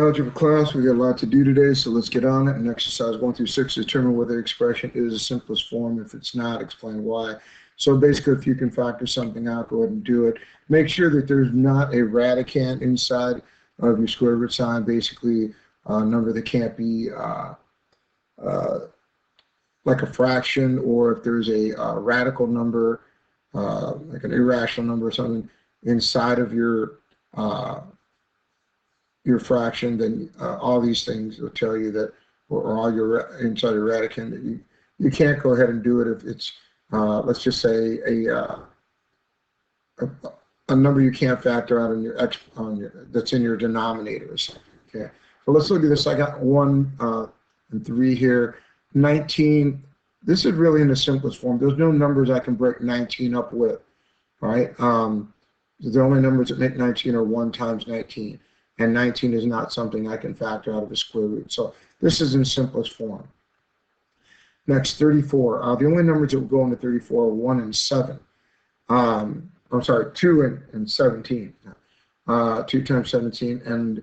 Algebra class, we got a lot to do today, so let's get on it. And exercise 1 through 6, determine whether the expression is the simplest form. If it's not, explain why. So basically, if you can factor something out, go ahead and do it. Make sure that there's not a radicand inside of your square root sign, basically a number that can't be like a fraction, or if there's a radical number, like an irrational number or something inside of your fraction, then all these things will tell you that, or all your inside your radicand, that you can't go ahead and do it if it's, let's just say a number you can't factor out on your that's in your denominators. Okay, so let's look at this. I got 1 and 3 here. 19. This is really in the simplest form. There's no numbers I can break 19 up with, right? The only numbers that make 19 are 1 times 19. And 19 is not something I can factor out of a square root. So this is in simplest form. Next, 34. The only numbers that will go into 34 are 1 and 7. I'm sorry, 2 and 17. 2 times 17. And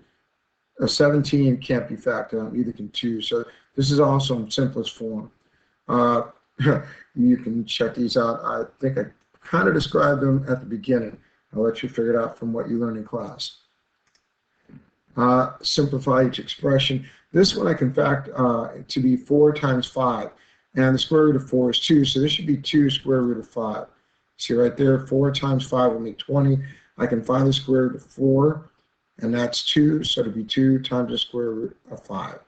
a 17 can't be factored out, neither can 2. So this is also in simplest form. You can check these out. I think I kind of described them at the beginning. I'll let you figure it out from what you learned in class. Simplify each expression. This one I can fact to be 4 times 5, and the square root of 4 is 2, so this should be 2 square root of 5. See right there, 4 times 5 will make 20. I can find the square root of 4, and that's 2, so it'll be 2 times the square root of 5.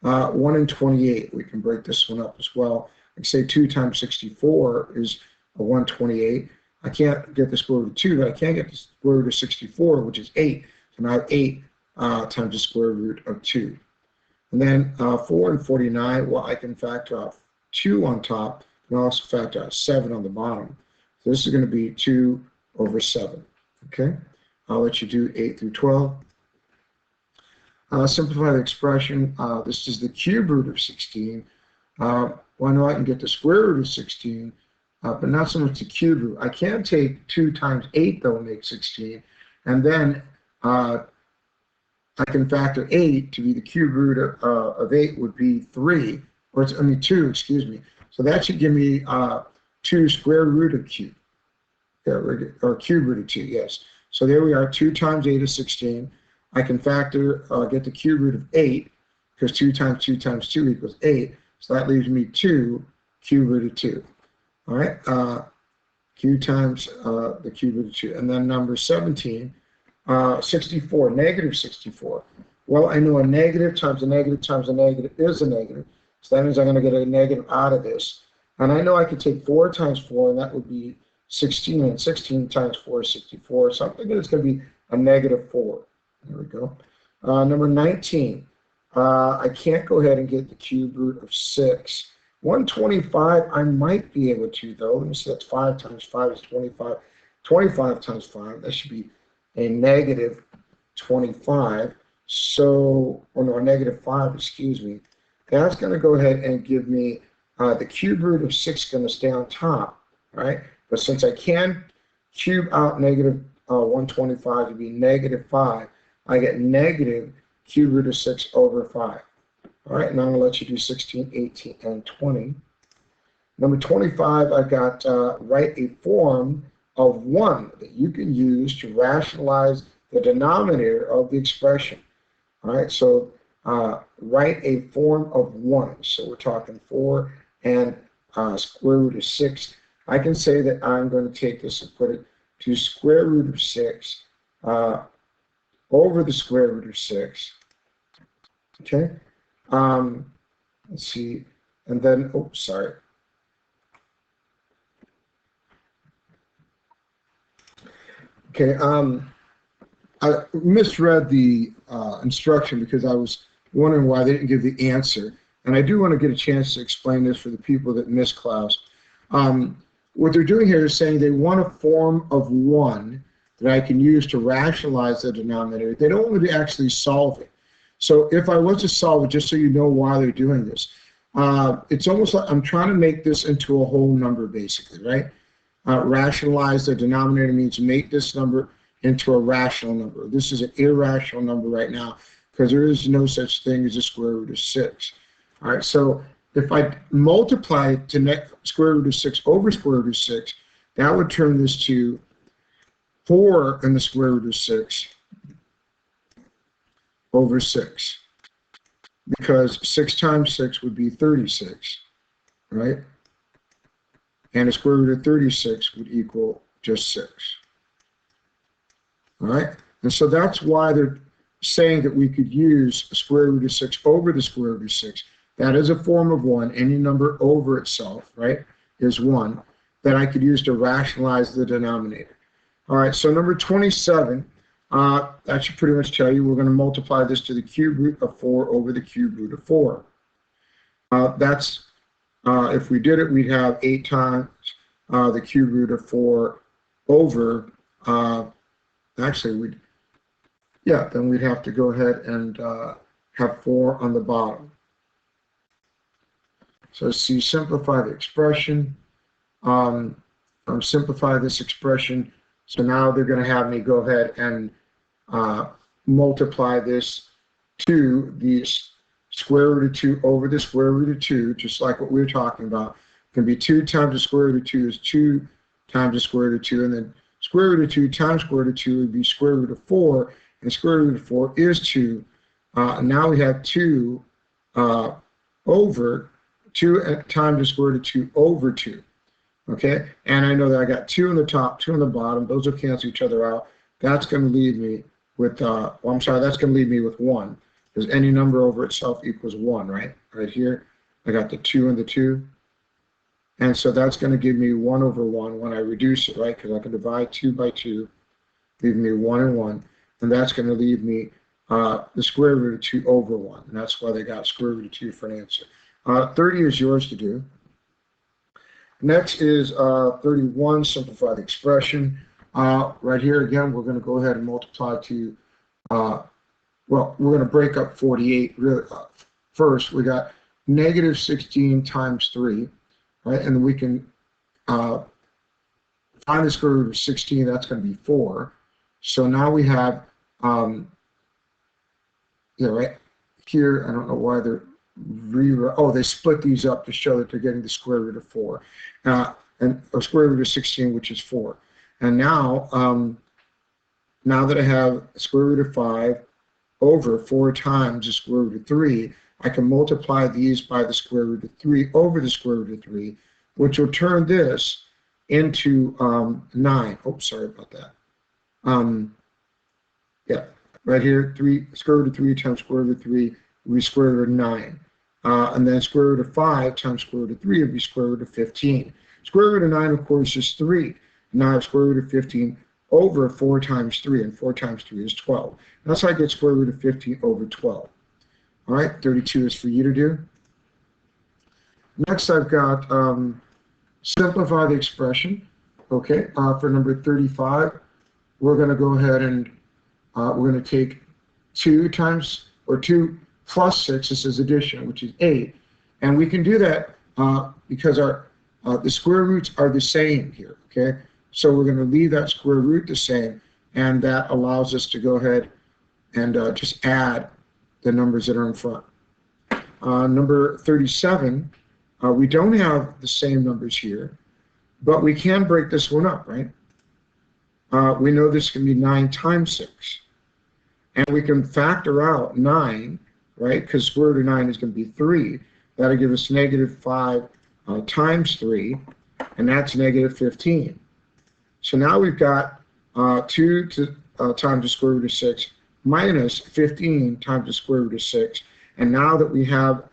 1 and 28, we can break this one up as well. I can say 2 times 64 is a 128. I can't get the square root of 2, but I can get the square root of 64, which is 8. So now I have 8 times the square root of 2. And then 4 and 49, well, I can factor out 2 on top, and also factor out 7 on the bottom. So this is going to be 2 over 7. Okay? I'll let you do 8 through 12. Simplify the expression. This is the cube root of 16. Well, I know I can get the square root of 16, but not so much the cube root. I can take 2 times 8, though, and make 16. And then I can factor 8 to be the cube root of 8 would be 3, or it's, 2, excuse me. So that should give me 2 square root of cube, or cube root of 2, yes. So there we are, 2 times 8 is 16. I can factor, get the cube root of 8, because 2 times 2 times 2 equals 8. So that leaves me 2 cube root of 2. All right, q times the cube root of 2. And then number 17. 64, negative 64. Well, I know a negative times a negative times a negative is a negative. So that means I'm going to get a negative out of this. And I know I could take 4 times 4, and that would be 16. And 16 times 4 is 64. So I'm thinking it's going to be a negative 4. There we go. Number 19. I can't go ahead and get the cube root of 6. 125, I might be able to, though. Let me see, that's 5 times 5 is 25. 25 times 5, that should be a negative 25, so, or no, a negative 5, excuse me. That's going to go ahead and give me the cube root of 6 going to stay on top, right? But since I can cube out negative 125 to be negative 5, I get negative cube root of 6 over 5. All right, now I'm going to let you do 16, 18, and 20. Number 25, I've got write a form of 1 that you can use to rationalize the denominator of the expression. All right, so write a form of 1. So we're talking 4 and square root of 6. I can say that I'm going to take this and put it to square root of 6 over the square root of 6. Okay, let's see, and then, oh, sorry. Okay, I misread the instruction because I was wondering why they didn't give the answer. And I do want to get a chance to explain this for the people that missed class. What they're doing here is saying they want a form of 1 that I can use to rationalize the denominator. They don't want to actually solve it. So if I was to solve it, just so you know why they're doing this, it's almost like I'm trying to make this into a whole number, basically, right? Rationalize the denominator means make this number into a rational number. This is an irrational number right now because there is no such thing as a square root of 6. All right, so if I multiply it to square root of 6 over square root of 6, that would turn this to 4 in the square root of 6 over 6, because 6 times 6 would be 36, right? And the square root of 36 would equal just 6. All right, and so that's why they're saying that we could use square root of 6 over the square root of 6. That is a form of 1. Any number over itself, right, is 1 that I could use to rationalize the denominator. All right, so number 27, that should pretty much tell you we're going to multiply this to the cube root of 4 over the cube root of 4. If we did it, we'd have 8 times the cube root of 4 over, then we'd have to go ahead and have 4 on the bottom. So see, simplify the expression. Simplify this expression. So now they're going to have me go ahead and multiply this to the square root of 2 over the square root of 2, just like what we were talking about. It can be 2 times the square root of 2 is 2 times the square root of 2, and then square root of 2 times square root of 2 would be square root of 4, and square root of 4 is 2. And now we have 2 over 2 times the square root of 2 over 2. Okay, and I know that I got 2 on the top, 2 on the bottom. Those will cancel each other out. That's going to leave me with, that's going to leave me with 1, because any number over itself equals 1, right? Right here, I got the 2 and the 2. And so that's going to give me 1 over 1 when I reduce it, right? Because I can divide 2 by 2, leaving me 1 and 1. And that's going to leave me the square root of 2 over 1. And that's why they got square root of 2 for an answer. 30 is yours to do. Next is 31, simplify the expression. Right here, again, we're going to go ahead and multiply to, we're going to break up 48. Really, first, we got negative 16 times 3, right? And then we can find the square root of 16. That's going to be 4. So now we have, right here, I don't know why they're they split these up to show that they're getting the square root of 4, and a square root of 16, which is 4. And now, now that I have square root of 5 over 4 times the square root of 3, I can multiply these by the square root of 3 over the square root of 3, which will turn this into 9. Oh, sorry about that. Right here, square root of 3 times square root of 3 will be square root of 9. And then square root of 5 times square root of 3 would be square root of 15. Square root of 9, of course, is 3. Now I have square root of 15 over 4 times 3, and 4 times 3 is 12. That's how I get square root of 15 over 12. All right, 32 is for you to do. Next, I've got simplify the expression. Okay, for number 35, we're going to go ahead and we're going to take 2 plus 6, this is addition, which is 8. And we can do that because the square roots are the same here, okay? So we're going to leave that square root the same, and that allows us to go ahead and just add the numbers that are in front. Number 37, we don't have the same numbers here, but we can break this one up, right? We know this can be 9 times 6. And we can factor out 9, right? Because square root of 9 is going to be 3. That'll give us negative 5 times 3, and that's negative 15. So now we've got 2 times the square root of 6 minus 15 times the square root of 6. And now that we have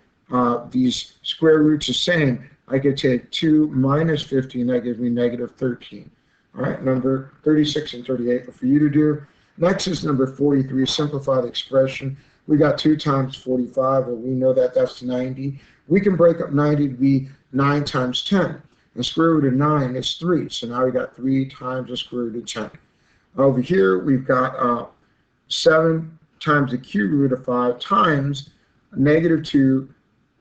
these square roots the same, I could take 2 minus 15. That gives me negative 13. All right, number 36 and 38 are for you to do. Next is number 43, simplify the expression. We got 2 times 45, and we know that that's 90. We can break up 90 to be 9 times 10. The square root of 9 is 3, so now we got 3 times the square root of 10. Over here, we've got 7 times the cube root of 5 times negative 2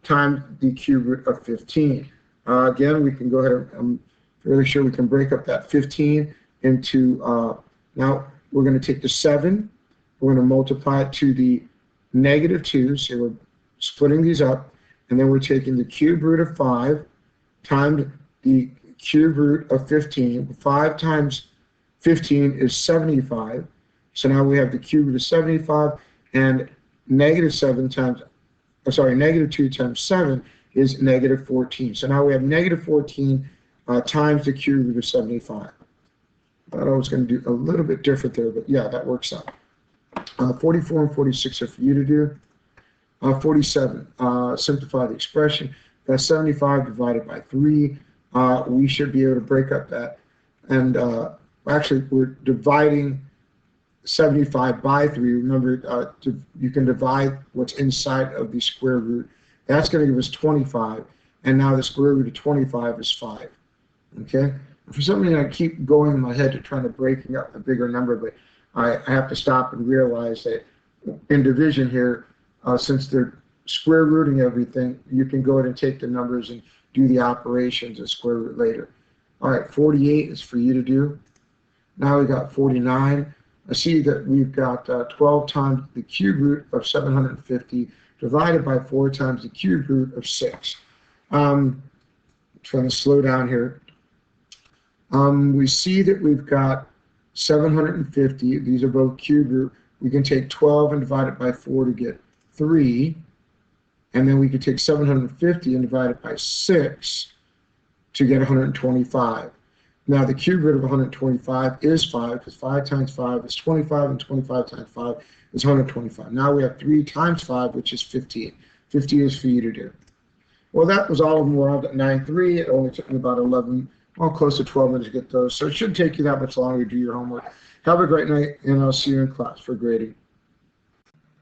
times the cube root of 15. Again, we can go ahead, I'm fairly sure we can break up that 15 into, now we're going to take the 7, we're going to multiply it to the -2, so we're splitting these up, and then we're taking the cube root of 5 times the cube root of 15. 5 times 15 is 75. So now we have the cube root of 75, and -2 times 7 is -14. So now we have -14 times the cube root of 75. I thought I was going to do a little bit different there, but yeah, that works out. 44 and 46 are for you to do. 47, simplify the expression. That's 75 divided by 3. We should be able to break up that. And actually, we're dividing 75 by 3. Remember, you can divide what's inside of the square root. That's going to give us 25. And now the square root of 25 is 5. Okay? For some reason, I keep going in my head to trying to breaking up a bigger number, but I have to stop and realize that in division here, since they're square rooting everything, you can go ahead and take the numbers and do the operations and square root later. All right, 48 is for you to do. Now we got 49. I see that we've got 12 times the cube root of 750 divided by 4 times the cube root of 6. Trying to slow down here. We see that we've got 750. These are both cube root. We can take 12 and divide it by 4 to get 3. And then we could take 750 and divide it by 6 to get 125. Now the cube root of 125 is 5, because 5 times 5 is 25, and 25 times 5 is 125. Now we have 3 times 5, which is 15. 15 is for you to do. Well, that was all of them. We're on at 9-3. It only took me about 11, close to 12 minutes to get those. So it shouldn't take you that much longer to do your homework. Have a great night, and I'll see you in class for grading.